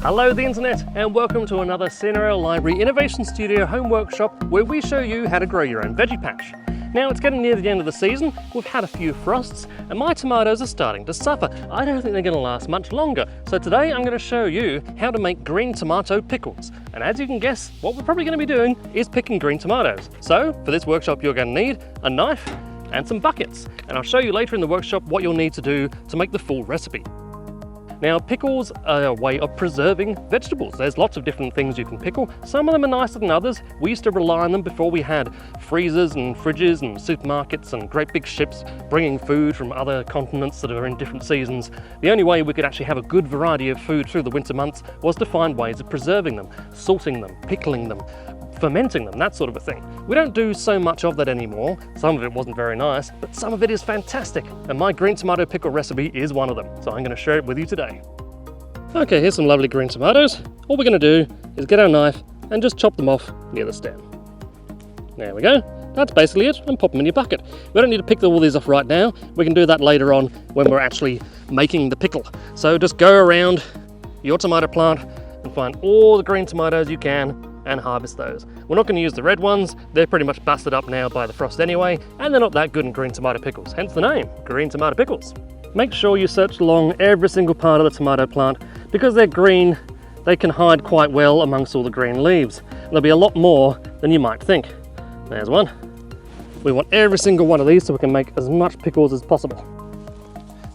Hello the internet, and welcome to another CNRL Library Innovation Studio home workshop where we show you how to grow your own veggie patch. Now it's getting near the end of the season, we've had a few frosts and my tomatoes are starting to suffer. I don't think they're going to last much longer, so today I'm going to show you how to make green tomato pickles. And as you can guess, what we're probably going to be doing is picking green tomatoes. So for this workshop you're going to need a knife and some buckets, and I'll show you later in the workshop what you'll need to do to make the full recipe. Now, pickles are a way of preserving vegetables. There's lots of different things you can pickle. Some of them are nicer than others. We used to rely on them before we had freezers and fridges and supermarkets and great big ships bringing food from other continents that are in different seasons. The only way we could actually have a good variety of food through the winter months was to find ways of preserving them, salting them, pickling them, fermenting them, that sort of a thing. We don't do so much of that anymore. Some of it wasn't very nice, but some of it is fantastic. And my green tomato pickle recipe is one of them. So I'm going to share it with you today. Okay, here's some lovely green tomatoes. All we're going to do is get our knife and just chop them off near the stem. There we go. That's basically it, and pop them in your bucket. We don't need to pick all these off right now. We can do that later on when we're actually making the pickle. So just go around your tomato plant and find all the green tomatoes you can and harvest those. We're not going to use the red ones. They're pretty much busted up now by the frost anyway, and they're not that good in green tomato pickles, hence the name, green tomato pickles. Make sure you search along every single part of the tomato plant. Because they're green, they can hide quite well amongst all the green leaves. There'll be a lot more than you might think. There's one. We want every single one of these so we can make as much pickles as possible.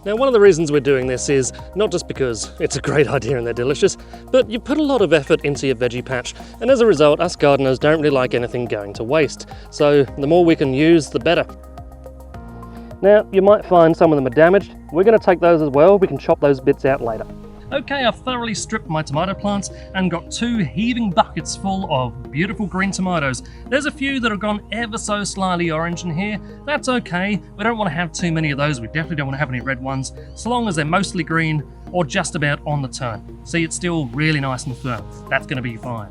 Now, one of the reasons we're doing this is not just because it's a great idea and they're delicious, but you put a lot of effort into your veggie patch, and as a result, us gardeners don't really like anything going to waste. So the more we can use, the better. Now, you might find some of them are damaged. We're going to take those as well. We can chop those bits out later. Okay, I've thoroughly stripped my tomato plants and got 2 heaving buckets full of beautiful green tomatoes. There's a few that have gone ever so slightly orange in here. That's okay. We don't want to have too many of those. We definitely don't want to have any red ones, so long as they're mostly green or just about on the turn. See, it's still really nice and firm. That's going to be fine.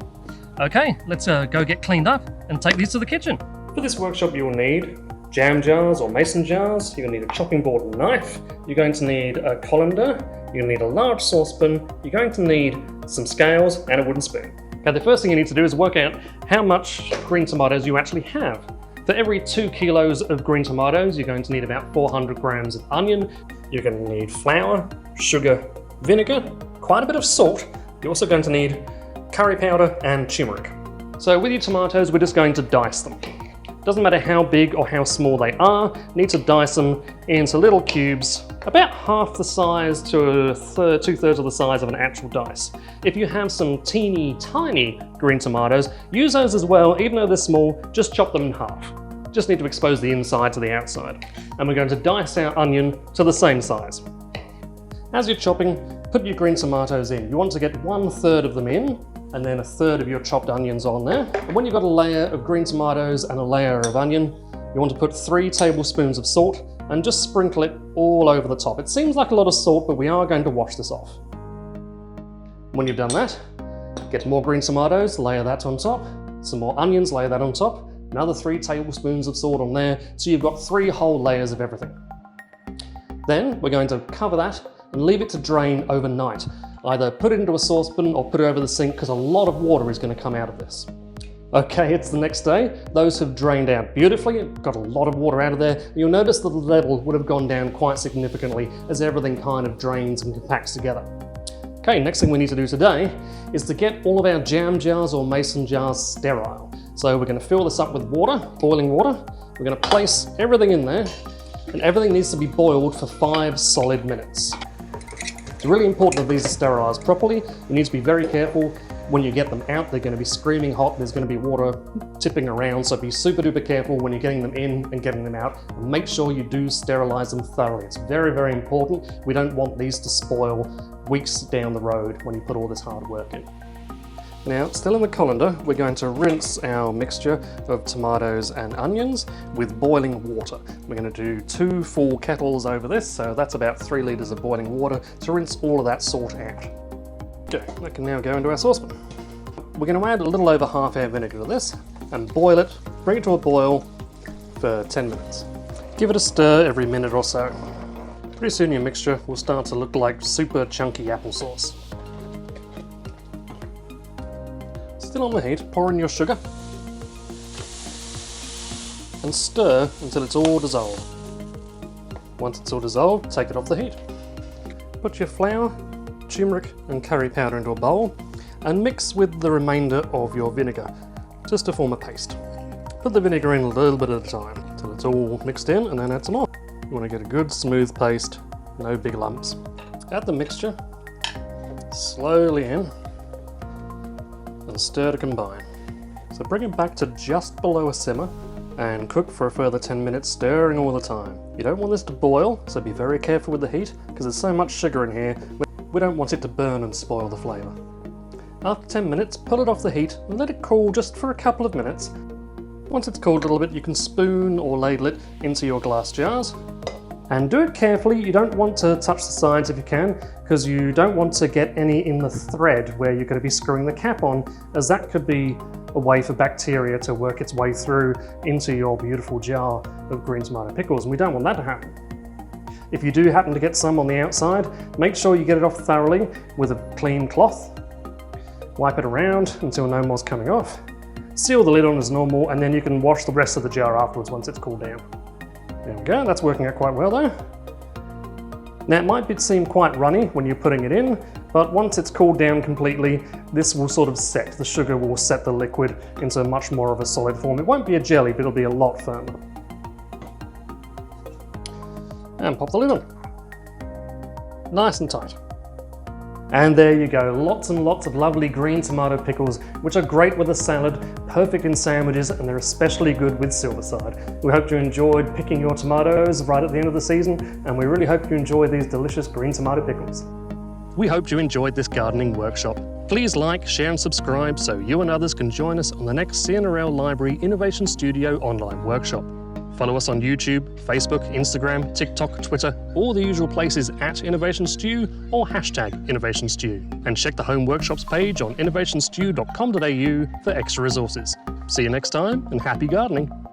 Okay, let's go get cleaned up and take these to the kitchen. For this workshop you'll need jam jars or mason jars. You're going to need a chopping board and knife. You're going to need a colander. You're going to need a large saucepan. You're going to need some scales and a wooden spoon. Okay, the first thing you need to do is work out how much green tomatoes you actually have. For every 2 kilos of green tomatoes, you're going to need about 400 grams of onion. You're going to need flour, sugar, vinegar, quite a bit of salt. You're also going to need curry powder and turmeric. So with your tomatoes, we're just going to dice them. Doesn't matter how big or how small they are, you need to dice them into little cubes, about half the size to 2/3 of the size of an actual dice. If you have some teeny tiny green tomatoes, use those as well. Even though they're small, just chop them in half. Just need to expose the inside to the outside. And we're going to dice our onion to the same size. As you're chopping, put your green tomatoes in. You want to get 1/3 of them in, and then 1/3 of your chopped onions on there. And when you've got a layer of green tomatoes and a layer of onion, you want to put 3 tablespoons of salt and just sprinkle it all over the top. It seems like a lot of salt, but we are going to wash this off. When you've done that, get more green tomatoes, layer that on top, some more onions, layer that on top, another 3 tablespoons of salt on there, so you've got 3 whole layers of everything. Then we're going to cover that and leave it to drain overnight. Either put it into a saucepan or put it over the sink because a lot of water is going to come out of this. Okay, it's the next day. Those have drained out beautifully, got a lot of water out of there. You'll notice that the level would have gone down quite significantly as everything kind of drains and compacts together. Okay, next thing we need to do today is to get all of our jam jars or mason jars sterile. So we're going to fill this up with water, boiling water. We're going to place everything in there, and everything needs to be boiled for 5 solid minutes. It's really important that these are sterilised properly. You need to be very careful when you get them out. They're going to be screaming hot. There's going to be water tipping around, so be super duper careful when you're getting them in and getting them out. And make sure you do sterilise them thoroughly. It's very, very important. We don't want these to spoil weeks down the road when you put all this hard work in. Now, still in the colander, we're going to rinse our mixture of tomatoes and onions with boiling water. We're going to do 2 full kettles over this, so that's about 3 litres of boiling water to rinse all of that salt out. Okay, that can now go into our saucepan. We're going to add a little over half our vinegar to this and boil it, bring it to a boil for 10 minutes. Give it a stir every minute or so. Pretty soon your mixture will start to look like super chunky applesauce. still on the heat, pour in your sugar and stir until it's all dissolved. Once it's all dissolved, take it off the heat. Put your flour, turmeric and curry powder into a bowl and mix with the remainder of your vinegar, just to form a paste. Put the vinegar in a little bit at a time until it's all mixed in, and then add some oil. You want to get a good smooth paste, no big lumps. Add the mixture slowly in and stir to combine. So bring it back to just below a simmer and cook for a further 10 minutes, stirring all the time. You don't want this to boil, so be very careful with the heat because there's so much sugar in here, we don't want it to burn and spoil the flavour. After 10 minutes, pull it off the heat and let it cool just for a couple of minutes. Once it's cooled a little bit, you can spoon or ladle it into your glass jars. And do it carefully. You don't want to touch the sides if you can, because you don't want to get any in the thread where you're going to be screwing the cap on, as that could be a way for bacteria to work its way through into your beautiful jar of green tomato pickles, and we don't want that to happen. If you do happen to get some on the outside, make sure you get it off thoroughly with a clean cloth. Wipe it around until no more's coming off. Seal the lid on as normal, and then you can wash the rest of the jar afterwards once it's cooled down. There we go, that's working out quite well though. Now it might seem quite runny when you're putting it in, but once it's cooled down completely, this will sort of set. The sugar will set the liquid into much more of a solid form. It won't be a jelly, but it'll be a lot firmer. And pop the lid on. Nice and tight. And there you go, lots and lots of lovely green tomato pickles, which are great with a salad, perfect in sandwiches, and they're especially good with Silverside. We hope you enjoyed picking your tomatoes right at the end of the season, and we really hope you enjoy these delicious green tomato pickles. We hope you enjoyed this gardening workshop. Please like, share and subscribe so you and others can join us on the next CNRL Library Innovation Studio online workshop. Follow us on YouTube, Facebook, Instagram, TikTok, Twitter, all the usual places at Innovation Stew or hashtag Innovation Stew. And check the Home Workshops page on innovationstew.com.au for extra resources. See you next time and happy gardening.